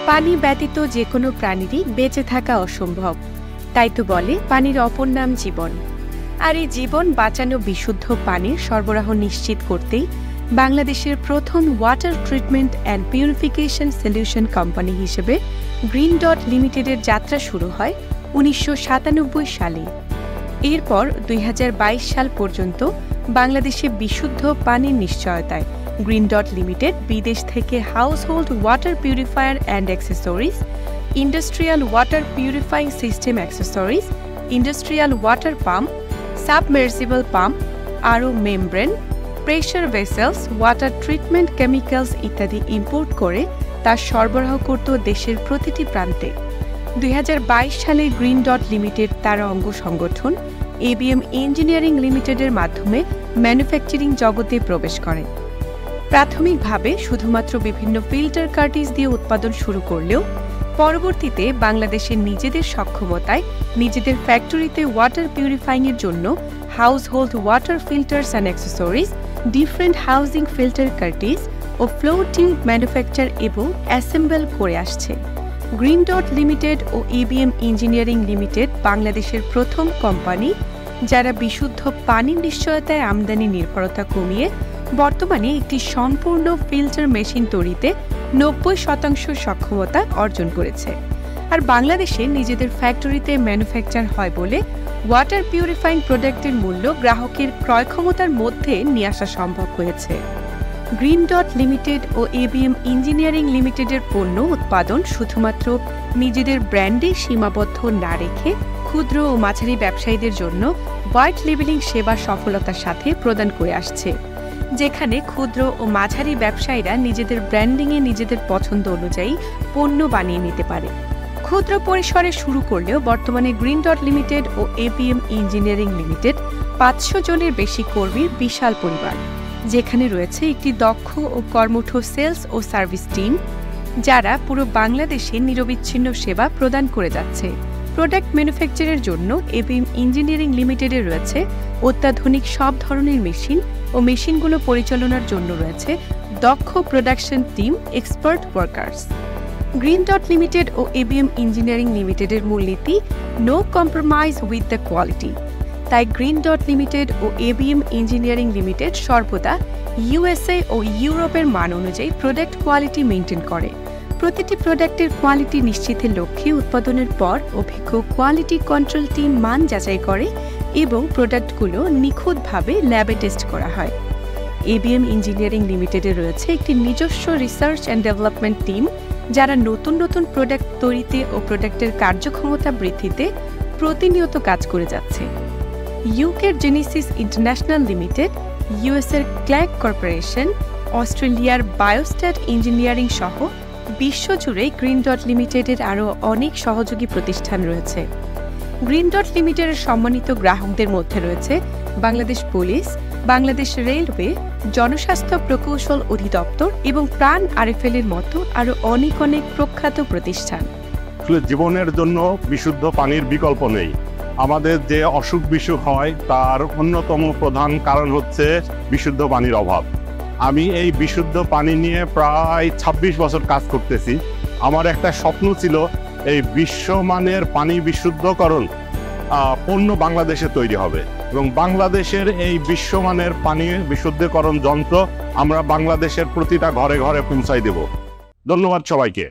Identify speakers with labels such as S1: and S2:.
S1: পানি ব্যতীত যে কোনো প্রাণীরই বেঁচে থাকা অসম্ভব। তাই তো বলে পানির অপর নাম জীবন। আর এই জীবন বাঁচানো বিশুদ্ধ পানির সরবরাহ নিশ্চিত করতেই বাংলাদেশের প্রথম water treatment and purification solution company হিসেবে গ্রিন ডট লিমিটেডের যাত্রা শুরু হয় ১৯৯৭ সালে। এরপর ২০২২ সাল পর্যন্ত বাংলাদেশে বিশুদ্ধ পানির নিশ্চয়তায় গ্রিন ডট লিমিটেড বিদেশ থেকে household water purifier and accessories, industrial water purifying system accessories, industrial water pump, submersible pump, আরও membrane, pressure vessels, water treatment chemicals ইত্যাদি ইম্পোর্ট করে তা সরবরাহ করত দেশের প্রতিটি প্রান্তে। ২০২২ সালে গ্রিন ডট লিমিটেড তার অঙ্গ সংগঠন এবিএম ইঞ্জিনিয়ারিং লিমিটেডের মাধ্যমে ম্যানুফ্যাকচারিং জগতে প্রবেশ করে। প্রাথমিকভাবে শুধুমাত্র বিভিন্ন ফিল্টার কার্টিজ দিয়ে উৎপাদন শুরু করলেও পরবর্তীতে বাংলাদেশের নিজেদের সক্ষমতায় নিজেদের ফ্যাক্টরিতে ওয়াটার পিউরিফাইংয়ের জন্য household water filters and accessories, different housing filter cartridge ও ফ্লো টিউব ম্যানুফ্যাকচার এবং অ্যাসেম্বল করে আসছে। গ্রিন ডট লিমিটেড ও এবিএম ইঞ্জিনিয়ারিং লিমিটেড বাংলাদেশের প্রথম কোম্পানি যারা বিশুদ্ধ পানির নিশ্চয়তায় আমদানি নির্ভরতা কমিয়ে বর্তমানে একটি সম্পূর্ণ ফিল্টার মেশিন তৈরিতে ৯০% সক্ষমতা অর্জন করেছে। আর বাংলাদেশে নিজেদের ফ্যাক্টরিতে ম্যানুফ্যাকচার হয় বলে ওয়াটার পিউরিফাইং প্রোডাক্টের মূল্য গ্রাহকের ক্রয় ক্ষমতার মধ্যে নিয়ে আসা সম্ভব হয়েছে। গ্রিন ডট লিমিটেড ও এবিএম ইঞ্জিনিয়ারিং লিমিটেডের পণ্য উৎপাদন শুধুমাত্র নিজেদের ব্র্যান্ডে সীমাবদ্ধ না রেখে ক্ষুদ্র ও মাঝারি ব্যবসায়ীদের জন্য হোয়াইট লেবেলিং সেবা সফলতার সাথে প্রদান করে আসছে, যেখানে ক্ষুদ্র ও মাঝারি ব্যবসায়ীরা নিজেদের ব্র্যান্ডিংয়ে নিজেদের পছন্দ অনুযায়ী পণ্য বানিয়ে নিতে পারে। ক্ষুদ্র পরিসরে শুরু করলেও বর্তমানে গ্রিন ডট লিমিটেড ও এবিএম ইঞ্জিনিয়ারিং লিমিটেড ৫০০ জনের বেশি কর্মীর বিশাল পরিবার, যেখানে রয়েছে একটি দক্ষ ও কর্মঠ সেলস ও সার্ভিস টিম যারা পুরো বাংলাদেশে নিরবিচ্ছিন্ন সেবা প্রদান করে যাচ্ছে। প্রোডাক্ট ম্যানুফ্যাকচারের জন্য এবিএম ইঞ্জিনিয়ারিং লিমিটেডে রয়েছে অত্যাধুনিক সব ধরনের মেশিন ও মেশিনগুলো পরিচালনার জন্য রয়েছে দক্ষ production team, expert workers. Green dot limited ও এবিএম ইঞ্জিনিয়ারিং লিমিটেডের মূলনীতি no compromise with the quality. তাই গ্রিন ডট লিমিটেড ও এবিএম ইঞ্জিনিয়ারিং লিমিটেড সর্বদা ইউএসএ ও ইউরোপের মান অনুযায়ী প্রোডাক্ট কোয়ালিটি মেনটেন করে। প্রতিটি প্রোডাক্টের কোয়ালিটি নিশ্চিতের লক্ষ্যে উৎপাদনের পর অভিজ্ঞ কোয়ালিটি কন্ট্রোল টিম মান যাচাই করে এবং প্রোডাক্টগুলো নিখুঁতভাবে ল্যাবে টেস্ট করা হয়। এবিএম ইঞ্জিনিয়ারিং লিমিটেডে রয়েছে একটি নিজস্ব রিসার্চ অ্যান্ড ডেভেলপমেন্ট টিম যারা নতুন নতুন প্রোডাক্ট তৈরিতে ও প্রোডাক্টের কার্যক্ষমতা বৃদ্ধিতে প্রতিনিয়ত কাজ করে যাচ্ছে। ইউকের জেনেসিস ইন্টারন্যাশনাল লিমিটেড, ইউএসের ক্ল্যাক কর্পোরেশন, অস্ট্রেলিয়ার বায়োস্ট্যাট ইঞ্জিনিয়ারিং সহ বিশ্বজুড়ে গ্রিন ডট লিমিটেডের আরও অনেক সহযোগী প্রতিষ্ঠান রয়েছে। গ্রিন ডট লিমিটেডের সম্মানিত গ্রাহকদের মধ্যে রয়েছে বাংলাদেশ পুলিশ, বাংলাদেশ রেলওয়ে, জনস্বাস্থ্য প্রকৌশল অধিদপ্তর এবং প্রাণ আরএফএল-এর মতো আরও অনেক প্রখ্যাত প্রতিষ্ঠান।
S2: জীবনের জন্য বিশুদ্ধ পানির বিকল্প নেই। আমাদের যে অসুখ বিসুখ হয় তার অন্যতম প্রধান কারণ হচ্ছে বিশুদ্ধ পানির অভাব। আমি এই বিশুদ্ধ পানি নিয়ে প্রায় ২৬ বছর কাজ করতেছি। আমার একটা স্বপ্ন ছিল এই বিশ্বমানের পানি বিশুদ্ধকরণ পণ্য বাংলাদেশে তৈরি হবে এবং বাংলাদেশের এই বিশ্বমানের পানি বিশুদ্ধকরণ যন্ত্র আমরা বাংলাদেশের প্রতিটা ঘরে ঘরে পৌঁছাই দেব। ধন্যবাদ সবাইকে।